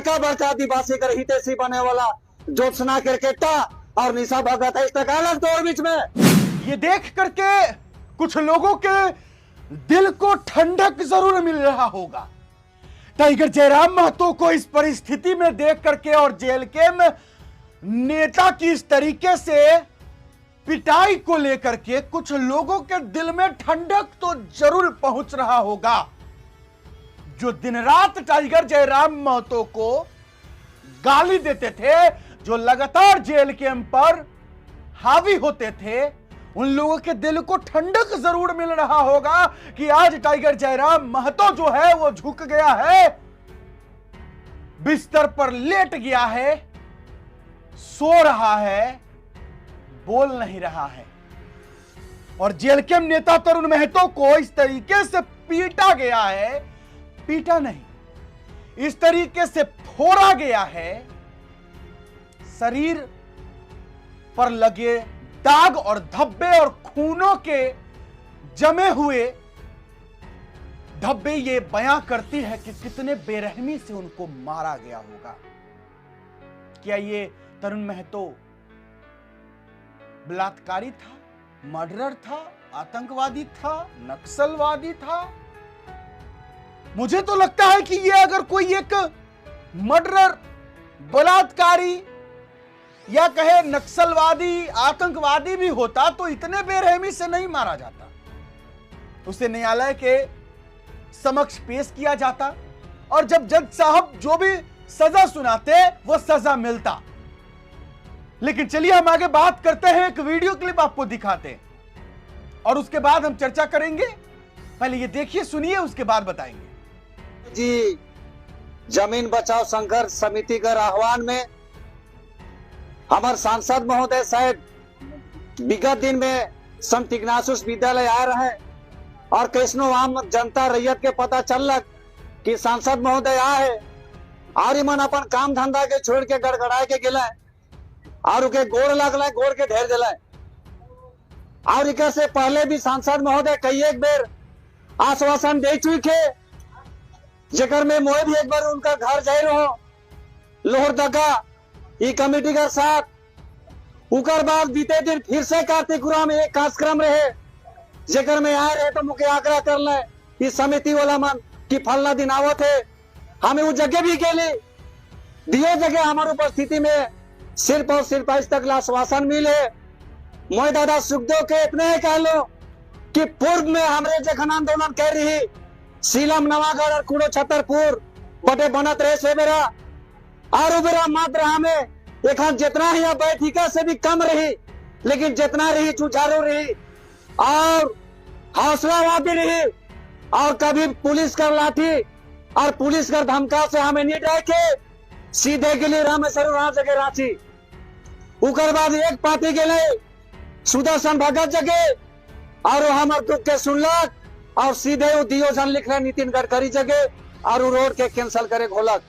बड़का बड़का आदिवासी कर हितैषी बने वाला ज्योत्सना क्रिकेटा और निशा भगत है, इस तक अलग दौर बीच में। ये देख करके कुछ लोगों के दिल को ठंडक जरूर मिल रहा होगा। टाइगर जयराम महतो को इस परिस्थिति में देख करके और जेल के में नेता की इस तरीके से पिटाई को लेकर के कुछ लोगों के दिल में ठंडक तो जरूर पहुंच रहा होगा। जो दिन रात टाइगर जयराम महतो को गाली देते थे, जो लगातार जेल कैंप पर हावी होते थे, उन लोगों के दिल को ठंडक जरूर मिल रहा होगा कि आज टाइगर जयराम महतो जो है वो झुक गया है, बिस्तर पर लेट गया है, सो रहा है, बोल नहीं रहा है। और जेल के नेता तरुण महतो को इस तरीके से पीटा गया है, पीटा नहीं, इस तरीके से फोड़ा गया है, शरीर पर लगे दाग और धब्बे और खूनों के जमे हुए धब्बे ये बयां करती है कि कितने बेरहमी से उनको मारा गया होगा। क्या ये तरुण महतो बलात्कारी था, मर्डरर था, आतंकवादी था, नक्सलवादी था? मुझे तो लगता है कि ये अगर कोई एक मर्डरर, बलात्कारी या कहे नक्सलवादी, आतंकवादी भी होता तो इतने बेरहमी से नहीं मारा जाता। उसे न्यायालय के समक्ष पेश किया जाता और जब जज साहब जो भी सजा सुनाते वो सजा मिलता। लेकिन चलिए हम आगे बात करते हैं, एक वीडियो क्लिप आपको दिखाते हैं और उसके बाद हम चर्चा करेंगे। पहले ये देखिए, सुनिए, उसके बाद बताएंगे। जी, जमीन बचाओ संघर्ष समिति का आह्वान में हमारे सांसद महोदय साहब विगत दिन में संत इग्नासुस विद्यालय आ रहे हैं और कैसनो आम जनता रैयत के पता चलक कि सांसद महोदय आए और मन अपन काम धंधा के छोड़ के गड़गड़ाए के गिला और उनके गोड़ लगल, गोड़ के ढेर दिला। और एक से पहले भी सांसद महोदय कई एक बेर आश्वासन दे चुके, जेकर में मोए भी एक बार उनका घर जाए रहो लोहरदगा ई कमेटी का साथ। उकर बाद बीते दिन फिर से कार्तिकपुरा में एक कार्यक्रम रहे, जेकर में आए रहे तो मुझे आग्रह कर ले इस समिति वाला मन कि फलना दिन आवत है, हमें वो जगह भी गेली दियो जगह हमारे उपस्थिति में सिर्फ और सिर्फ आज तक आश्वासन मिले। मोए दादा सुखदेव के इतने ही कह लो कि पूर्व में हमारे जखन आंदोलन कर रही सीलम नवागढ़ और कुड़ो छतरपुर बटे बनत रहे से बेरा और बेरा मात्र हमें एक जितना ही बैठिका से भी कम रही, लेकिन जितना रही चुचारू रही और हौसलावादी रही और कभी पुलिस कर लाठी और पुलिस कर धमका से हमें नहीं डर के सीधे के लिए रामेश्वर वहां जगह रांची। उकर बाद एक पार्टी के लिए सुदर्शन भगत जगह और हमारे दुख के सुनलक और सीधे वो दियो जन लिख रहे नितिन गडकरी जगह और रोड के कैंसिल करे घोलक।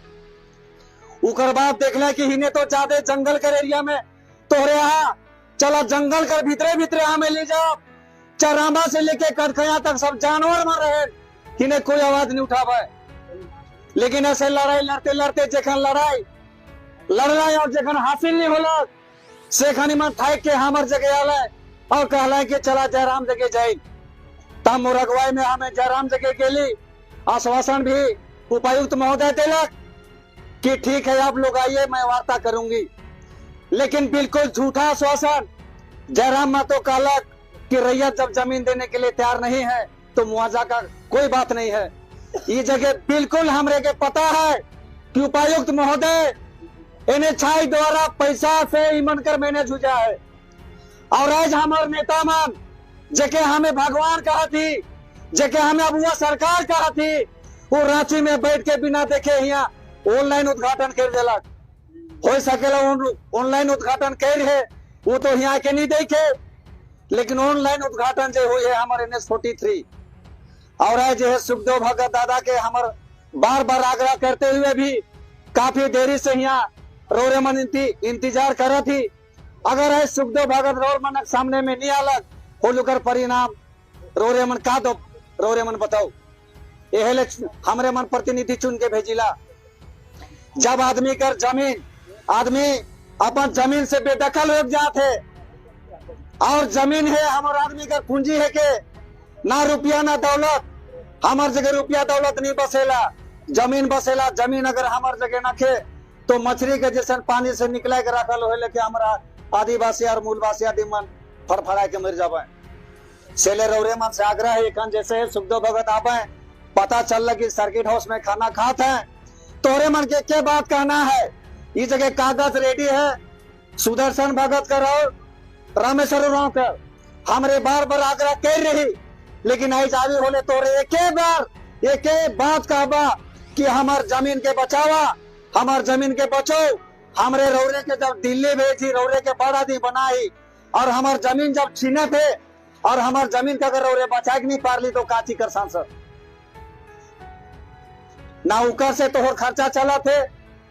उकर बाद देखला कि हिने तो ज्यादा जंगल कर एरिया में तोहरे यहाँ चला जंगल कर भीतरे भीतरे हमें ले जाओ, चरामा से लेके कटखया तक सब जानवर मर रहे, हिने कोई आवाज नहीं उठावे। लेकिन ऐसे लड़ाई लड़ते लड़ते जखन लड़ाई और जखन हासिल नहीं होला से खानी मन थाक के हमार जगह आला और कहला कि चला जयराम जगह जाए। तब मुरगवाई में हमें जयराम जगह के लिए आश्वासन भी उपायुक्त महोदय दिलक कि ठीक है आप लोग आइए, मैं वार्ता करूंगी। लेकिन बिल्कुल झूठा आश्वासन। जयराम महतो कहलक कि रैयत जब जमीन देने के लिए तैयार नहीं है तो मुआवजा का कोई बात नहीं है। ये जगह बिल्कुल हमरे के पता है कि उपायुक्त महोदय NHI द्वारा पैसा से ईमन कर मैंने जुझा है और आज हमारे नेता मन जेके हमें भगवान कहा थी, जेके हमें अबुआ सरकार कहा थी, वो रांची में बैठ के बिना देखे यहाँ ऑनलाइन उद्घाटन कर दिलक। हो सकेला ऑनलाइन उद्घाटन कर है वो तो यहाँ के नहीं देखे, लेकिन ऑनलाइन उद्घाटन जो हुई है हमारे NH43 और है जो है सुखदेव भगत दादा के हमारे बार बार आग्रह करते हुए भी काफी देरी से यहाँ रोरेमन इंतजार कर थी। अगर है सुखदेव भगत रोरेमन सामने में नहीं अलग होलकर परिणाम रोरेमन का दो रोरेमन बताओ ये हमारे मन प्रतिनिधि चुन के भेजिला। जब आदमी कर जमीन, आदमी अपन जमीन से बेदखल हो जाते, और जमीन है हमारे आदमी का पूंजी है के ना रुपया ना दौलत, हमार जगह रुपया दौलत नहीं बसेला, जमीन बसेला। जमीन अगर हमार जगह न खे तो मछली के जैसे पानी से निकले के रखल हो, लेके हमारा आदिवासी और मूलवासी आदि मन फड़फड़ा के मर जावे। सेले रौरे मन से आग्रह है, एखन जैसे सुखदेव भगत आवे, पता चल कि सर्किट हाउस में खाना खाते हैं, तोरे मन के क्या बात कहना है? इस जगह कागज रेडी है, सुदर्शन भगत करो, रामेश्वर उरांव कर, हमरे बार बार आग्रह कर रही, लेकिन आई जावी होले तोरे एक बात कहबा कि हमार जमीन के बचावा, हमार जमीन के बचो। हमरे रौरे के जब दिल्ली भेजी, रौरे के बड़ा दी बनाई, और हमार जमीन जब छीने थे, और हमार जमीन का अगर रौरे बचा नहीं पार ली तो काची कर सांसद ना उकर से तोहर खर्चा चला थे,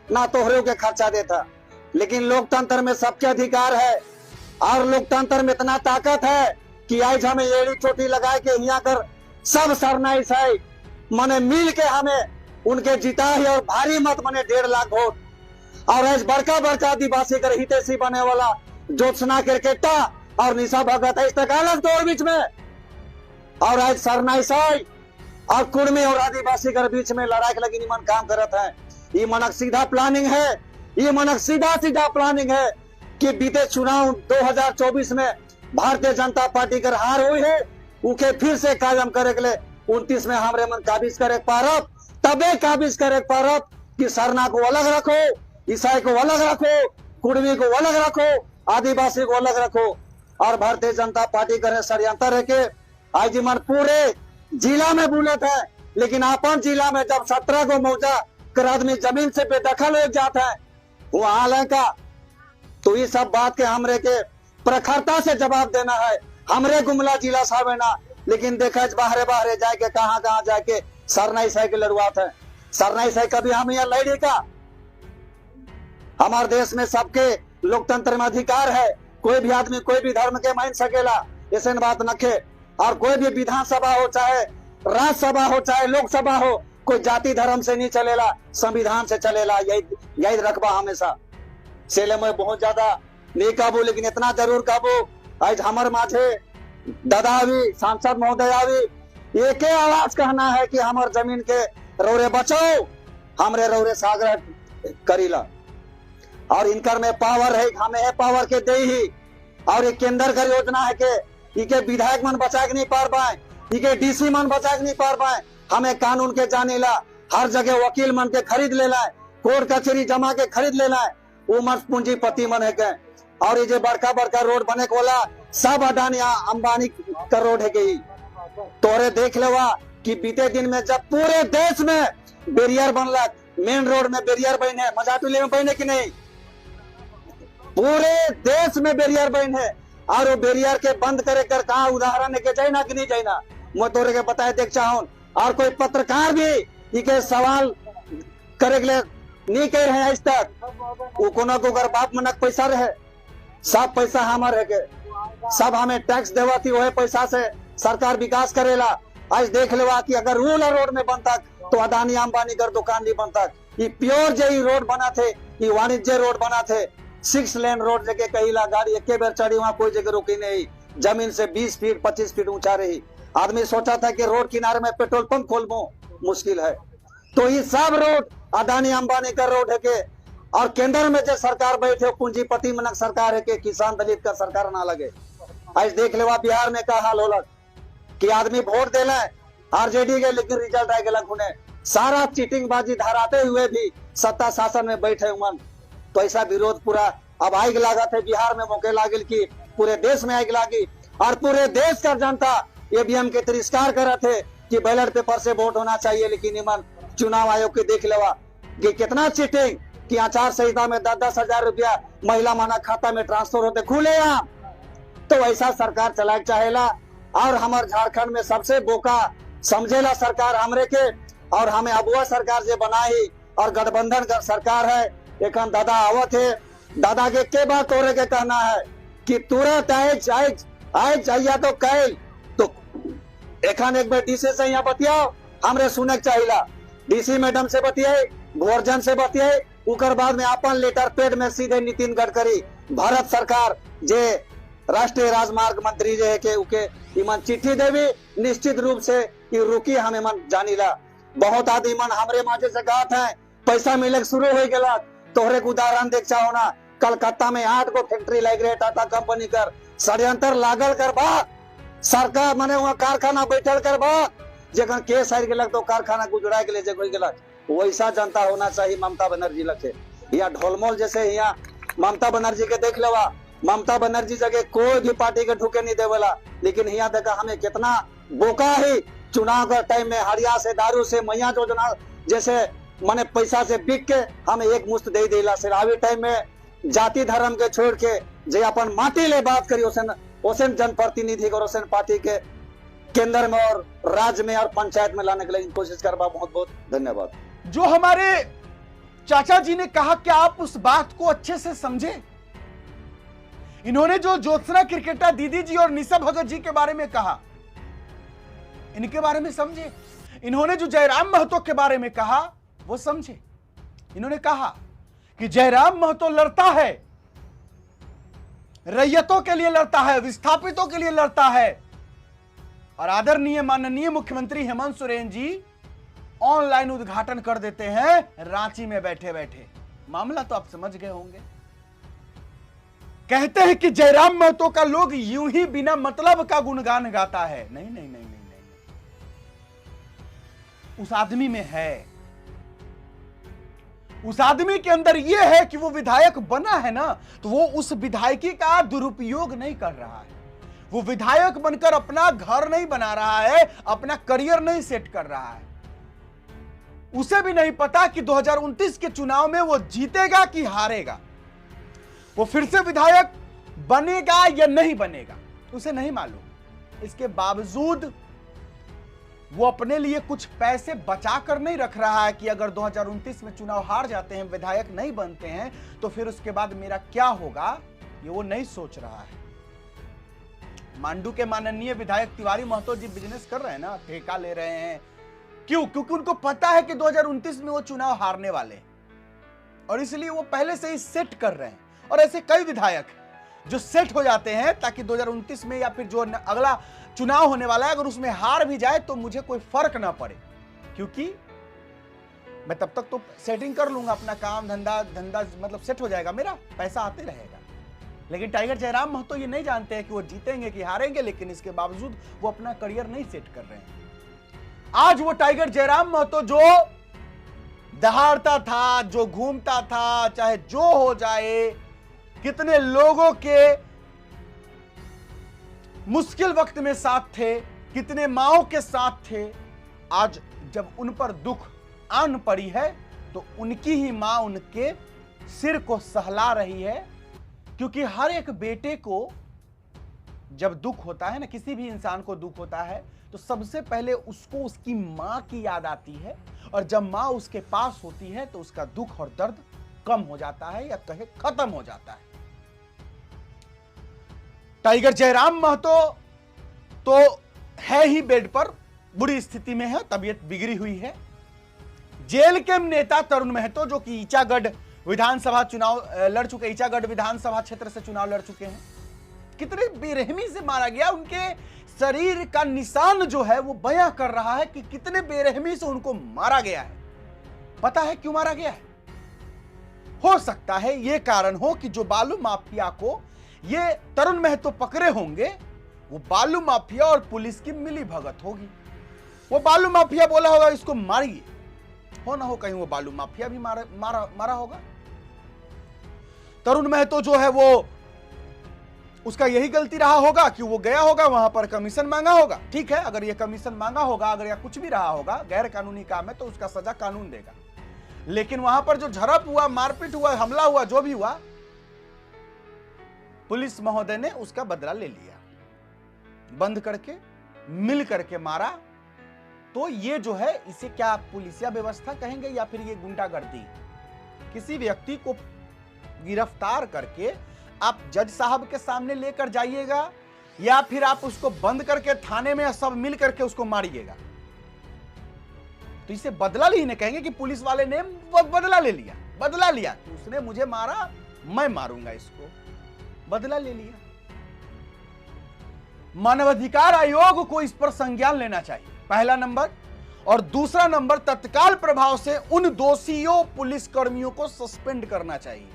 ना तोहरे के खर्चा देता। लेकिन लोकतंत्र में सबके अधिकार है, और लोकतंत्र में इतना ताकत है कि आज हमें एड़ी चोटी लगा के यहाँ कर सब सरनाई साई मने मिल के हमें उनके जिता है, और भारी मत मने 1.5 लाख वोट, और आज बड़का बड़का आदिवासी कर हितैषी बने वाला ज्योत्सना क्रिकेटा और निशा भगत है अलग दौर बीच में, और आज सरनाई साई और कुर्मी और आदिवासी के बीच में लड़ाई के लगी निमन काम करत है। ये मनक सीधा प्लानिंग है, ये मनक सीधा प्लानिंग है कि बीते चुनाव 2024 में भारतीय जनता पार्टी कर हार हुई है, उके फिर से कायम करे के लिए 29 में हमरे मन काबिज करे पारब, तबे काबिज करे पारब कि सरना को अलग रखो, ईसाई को अलग रखो, कुर्मी को अलग रखो, आदिवासी को अलग रखो। और भारतीय जनता पार्टी करे षड्यंत्र है के आज मन पूरे जिला में बुलत है, लेकिन अपन जिला में जब 17 को मौजा कर आदमी जमीन से बेदखल हो जाता है, वो हाल है का? तो ये सब बात के हमरे के प्रखरता से जवाब देना है। हमरे गुमला जिला साहब है ना, लेकिन देखा बाहरे जाके कहाँ जाके सरनाई साई के लड़ुआत है। सरनाई साई कभी हम यहाँ लड़े का? हमारे देश में सबके लोकतंत्र में अधिकार है, कोई भी आदमी कोई भी धर्म के मान सकेला, ऐसे बात नखे। और कोई भी विधानसभा हो, चाहे राज्यसभा हो, चाहे लोकसभा हो, कोई जाति धर्म से नहीं चलेला, संविधान से चलेला। यही रखबा हमेशा। सेले में बहुत ज्यादा नहीं काबू, लेकिन इतना जरूर काबू आज हमारे माथे दादा भी सांसद महोदय भी एक ही आवाज कहना है कि हमारे जमीन के रौरे बचाओ, हमरे रौरे सागर करीला। और इनकर में पावर है, हमें है पावर के दे ही। और एक केंद्र का योजना है के इके विधायक मन बचा के नहीं पार पाए, इके डीसी मन बचा के नहीं पार पाए। हमें कानून के जाने ला, हर जगह वकील मन के खरीद ले लाए, कोर्ट कचहरी जमा के खरीद ले लाए, वो मन पूंजीपति मन है के। और ये जो बड़का बड़का रोड बने को वाला सब अडानी अंबानी का रोड है गई। तोरे देख लेवा कि बीते दिन में जब पूरे देश में बैरियर बनला, मेन रोड में बैरियर बने, मजाटुली में बने कि नहीं, पूरे देश में बैरियर बने। और वो बैरियर के बंद करे कर कहा उदाहरण के जाइना कि नहीं जाइना, मैं तोरे के बताए देख चाहूं। और कोई पत्रकार भी इके सवाल करे के लिए नहीं कह रहे आज तक। वो कोना को अगर बाप मनक पैसा रहे, सब पैसा हमारे के, सब हमें टैक्स देवाती, वही पैसा से सरकार विकास करेला। आज देख लेवा कि अगर रूल रोड में बनता तो अदानी अंबानी कर दुकान नहीं बनता। ये प्योर जे रोड बना थे, ये वाणिज्य रोड बना थे, 6 लेन रोड जगह कही ला गाड़ी एक बार चढ़ी, वहां कोई जगह रुकी नहीं, जमीन से 20 फीट 25 फीट ऊंचा रही। आदमी सोचा था कि रोड किनारे में पेट्रोल पंप खोलूं, मुश्किल है। तो ये सब रोड अदानी अंबानी का रोड है के। और केंद्र में जो सरकार बैठे पूंजीपति मनक सरकार है के, किसान दलित का सरकार ना लगे। आज देख लेवा बिहार में क्या हाल होलक कि आदमी वोट दे आरजेडी के, लेकिन रिजल्ट आ गया खुने। सारा चीटिंग बाजी धराते हुए भी सत्ता शासन में बैठे मन। तो ऐसा विरोध पूरा अब आग लागत है बिहार में, मौके लागल की पूरे देश में आग लागी। और पूरे देश का जनता ईवीएम के तिरस्कार कर रहे थे कि बैलेट पेपर से वोट होना चाहिए, लेकिन इमन चुनाव आयोग के देख लेवा कि कितना चीटिंग कि आचार संहिता में 10-10 हजार रुपया महिला माना खाता में ट्रांसफर होते खुले। तो ऐसा सरकार चलाए चाहेला। और हमारे झारखंड में सबसे बोका समझेला सरकार हमरे के, और हमें अबुआ सरकार जो बनाई और गठबंधन का सरकार है। एक दादा आवत है, दादा के बात तोरे के कहना है कि तुरंत आए चाहिए तो कैल। तो एखन एक बार डीसी से यहाँ बतियाओ, हमरे सुने चाहिए, डीसी मैडम से बतियाए, गोवर्धन से बतियाए, उकर बाद में अपन लेटर पेड में सीधे नितिन गडकरी भारत सरकार जे राष्ट्रीय राजमार्ग मंत्री जे है के उके इमन चिट्ठी देवी निश्चित रूप से कि रुकी हमें मन जानीला। बहुत आदमी मन हमरे माजे से गात है पैसा मिले शुरू हो गया। तोहरे के उदाहरण देख चाहो ना, कलकत्ता में 8 गो फैक्ट्री लग रहे टाटा कंपनी कर षड्यंत्र लागल कर बा सरकार माने वहाँ कारखाना बैठल कर बा जगह केस हार गलक तो कारखाना गुजरा के लिए जगह गलक। वैसा जनता होना चाहिए ममता बनर्जी लगे। या ढोलमोल जैसे यहाँ ममता बनर्जी के देख लेवा, ममता बनर्जी जगह कोई भी पार्टी के ढुके नहीं देवेला, लेकिन यहाँ देखा हमें कितना बोका ही चुनाव का टाइम में हरिया से दारू से मैया योजना जैसे माने पैसा से बिक के हमें एक मुश्त दे देला। सिरावी टाइम में जाति धर्म के छोड़ के जे अपन माटी ले बात करी ओसन जनप्रतिनिधि और ओसन पार्टी के केंद्र में और राज्य में और पंचायत में लाने के लिए कोशिश करवा। बहुत बहुत धन्यवाद। जो हमारे चाचा जी ने कहा कि आप उस बात को अच्छे से समझे। इन्होंने जो ज्योत्सना क्रिकेटर दीदी जी और निशा भगत जी के बारे में कहा, इनके बारे में समझे। इन्होंने जो जयराम महतो के बारे में कहा वो समझे। इन्होंने कहा कि जयराम महतो लड़ता है, रैयतों के लिए लड़ता है, विस्थापितों के लिए लड़ता है। और आदरणीय माननीय मुख्यमंत्री हेमंत सोरेन जी ऑनलाइन उद्घाटन कर देते हैं रांची में बैठे बैठे। मामला तो आप समझ गए होंगे। कहते हैं कि जयराम महतो का लोग यूं ही बिना मतलब का गुणगान गाता है। नहीं नहीं नहीं नहीं नहीं, उस आदमी में है, उस आदमी के अंदर यह है कि वो विधायक बना है ना, तो वो उस विधायकी का दुरुपयोग नहीं कर रहा है। वो विधायक बनकर अपना घर नहीं बना रहा है, अपना करियर नहीं सेट कर रहा है। उसे भी नहीं पता कि 2029 के चुनाव में वो जीतेगा कि हारेगा, वो फिर से विधायक बनेगा या नहीं बनेगा, उसे नहीं मालूम। इसके बावजूद वो अपने लिए कुछ पैसे बचा कर नहीं रख रहा है कि अगर 2029 में चुनाव हार जाते हैं, विधायक नहीं बनते हैं, तो फिर उसके बाद मेरा क्या होगा, ये वो नहीं सोच रहा है। मांडू के माननीय विधायक तिवारी महतो जी बिजनेस कर रहे हैं ना, ठेका ले रहे हैं। क्यों? क्योंकि उनको पता है कि 2029 में वो चुनाव हारने वाले हैं, और इसलिए वो पहले से ही सेट कर रहे हैं। और ऐसे कई विधायक जो सेट हो जाते हैं ताकि 2029 में या फिर जो अगला चुनाव होने वाला है, अगर उसमें हार भी जाए तो मुझे कोई फर्क ना पड़े, क्योंकि मैं तब तक तो सेटिंग कर लूंगा, अपना काम धंधा मतलब सेट हो जाएगा, मेरा पैसा आते रहेगा। लेकिन टाइगर जयराम महतो ये नहीं जानते हैं कि वो जीतेंगे कि हारेंगे, लेकिन इसके बावजूद वो अपना करियर नहीं सेट कर रहे हैं। आज वो टाइगर जयराम महतो जो दहाड़ता था, जो घूमता था, चाहे जो हो जाए, कितने लोगों के मुश्किल वक्त में साथ थे, कितने माओं के साथ थे, आज जब उन पर दुख आन पड़ी है तो उनकी ही मां उनके सिर को सहला रही है। क्योंकि हर एक बेटे को जब दुख होता है ना, किसी भी इंसान को दुख होता है, तो सबसे पहले उसको उसकी मां की याद आती है, और जब मां उसके पास होती है तो उसका दुख और दर्द कम हो जाता है, या कहे खत्म हो जाता है। टाइगर जयराम महतो तो है ही बेड पर, बुरी स्थिति में है, तबीयत बिगड़ी हुई है। जेल के नेता तरुण महतो जो कि ईचागढ़ विधानसभा चुनाव लड़ चुके, ईचागढ़ विधानसभा क्षेत्र से चुनाव लड़ चुके हैं, कितने बेरहमी से मारा गया। उनके शरीर का निशान जो है वो बयां कर रहा है कि कितने बेरहमी से उनको मारा गया है। पता है क्यों मारा गया है? हो सकता है ये कारण हो कि जो बालू माफिया को ये तरुण महतो पकड़े होंगे, वो बालू माफिया और पुलिस की मिली भगत होगी। वो बालू माफिया बोला होगा इसको मारिए, हो ना हो कहीं वो बालू माफिया भी मारा होगा। तरुण महतो जो है वो, उसका यही गलती रहा होगा कि वो गया होगा वहां पर कमीशन मांगा होगा। ठीक है, अगर ये कमीशन मांगा होगा, अगर या कुछ भी रहा होगा, गैर कानूनी काम है, तो उसका सजा कानून देगा। लेकिन वहां पर जो झड़प हुआ, मारपीट हुआ, हमला हुआ, जो भी हुआ, पुलिस महोदय ने उसका बदला ले लिया, बंद करके मिल करके मारा। तो ये जो है, इसे क्या पुलिसिया व्यवस्था कहेंगे या फिर ये गुंडागर्दी? किसी व्यक्ति को गिरफ्तार करके आप जज साहब के सामने लेकर जाइएगा, या फिर आप उसको बंद करके थाने में सब मिल करके उसको मारिएगा। तो इसे बदला लेने कहेंगे कि पुलिस वाले ने बदला ले लिया। बदला लिया कि उसने मुझे मारा, मैं मारूंगा इसको, बदला ले लिया। मानवाधिकार आयोग को इस पर संज्ञान लेना चाहिए, पहला नंबर। और दूसरा नंबर, तत्काल प्रभाव से उन दोषियों पुलिस कर्मियों को सस्पेंड करना चाहिए।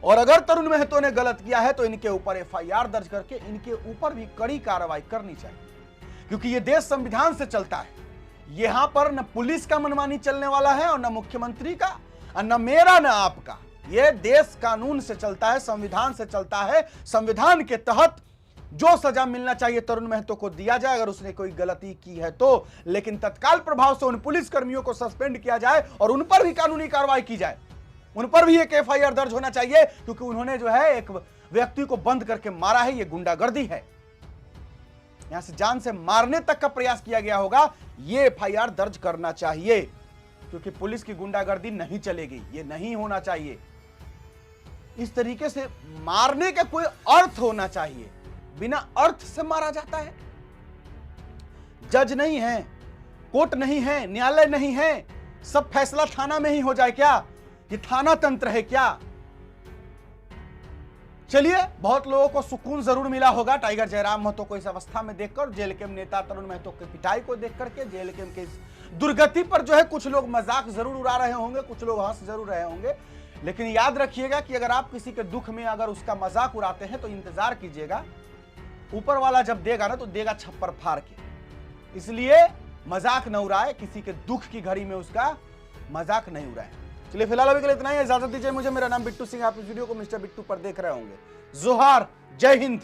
और अगर तरुण महतो ने गलत किया है तो इनके ऊपर एफआईआर दर्ज करके इनके ऊपर भी कड़ी कार्रवाई करनी चाहिए, क्योंकि यह देश संविधान से चलता है। यहां पर न पुलिस का मनमानी चलने वाला है और न मुख्यमंत्री का, और न मेरा न आपका। यह देश कानून से चलता है, संविधान से चलता है। संविधान के तहत जो सजा मिलना चाहिए तरुण महतो को दिया जाए अगर उसने कोई गलती की है तो, लेकिन तत्काल प्रभाव से उन पुलिस कर्मियों को सस्पेंड किया जाए और उन पर भी कानूनी कार्रवाई की जाए। उन पर भी एक एफआईआर दर्ज होना चाहिए, क्योंकि उन्होंने जो है एक व्यक्ति को बंद करके मारा है, यह गुंडागर्दी है। यहां से जान से मारने तक का प्रयास किया गया होगा, यह एफआईआर दर्ज करना चाहिए, क्योंकि पुलिस की गुंडागर्दी नहीं चलेगी, यह नहीं होना चाहिए। इस तरीके से मारने का कोई अर्थ होना चाहिए, बिना अर्थ से मारा जाता है। जज नहीं है, कोर्ट नहीं है, न्यायालय नहीं है, सब फैसला थाना में ही हो जाए क्या? ये थाना तंत्र है क्या? चलिए, बहुत लोगों को सुकून जरूर मिला होगा टाइगर जयराम महतो को इस अवस्था में देखकर, जेएलके नेता तरुण महतो की पिटाई को देख करके, जेएलके के इस दुर्गति पर जो है कुछ लोग मजाक जरूर उड़ा रहे होंगे, कुछ लोग हंस जरूर रहे होंगे। लेकिन याद रखिएगा कि अगर आप किसी के दुख में अगर उसका मजाक उड़ाते हैं तो इंतजार कीजिएगा, ऊपर वाला जब देगा ना तो देगा छप्पर फाड़ के। इसलिए मजाक न उड़ाए, किसी के दुख की घड़ी में उसका मजाक नहीं उड़ाए। चलिए, फिलहाल अभी के लिए इतना ही, इजाजत दीजिए मुझे। मेरा नाम बिट्टू सिंह, आप इस वीडियो को मिस्टर बिट्टू पर देख रहे होंगे। जोहार, जय हिंद।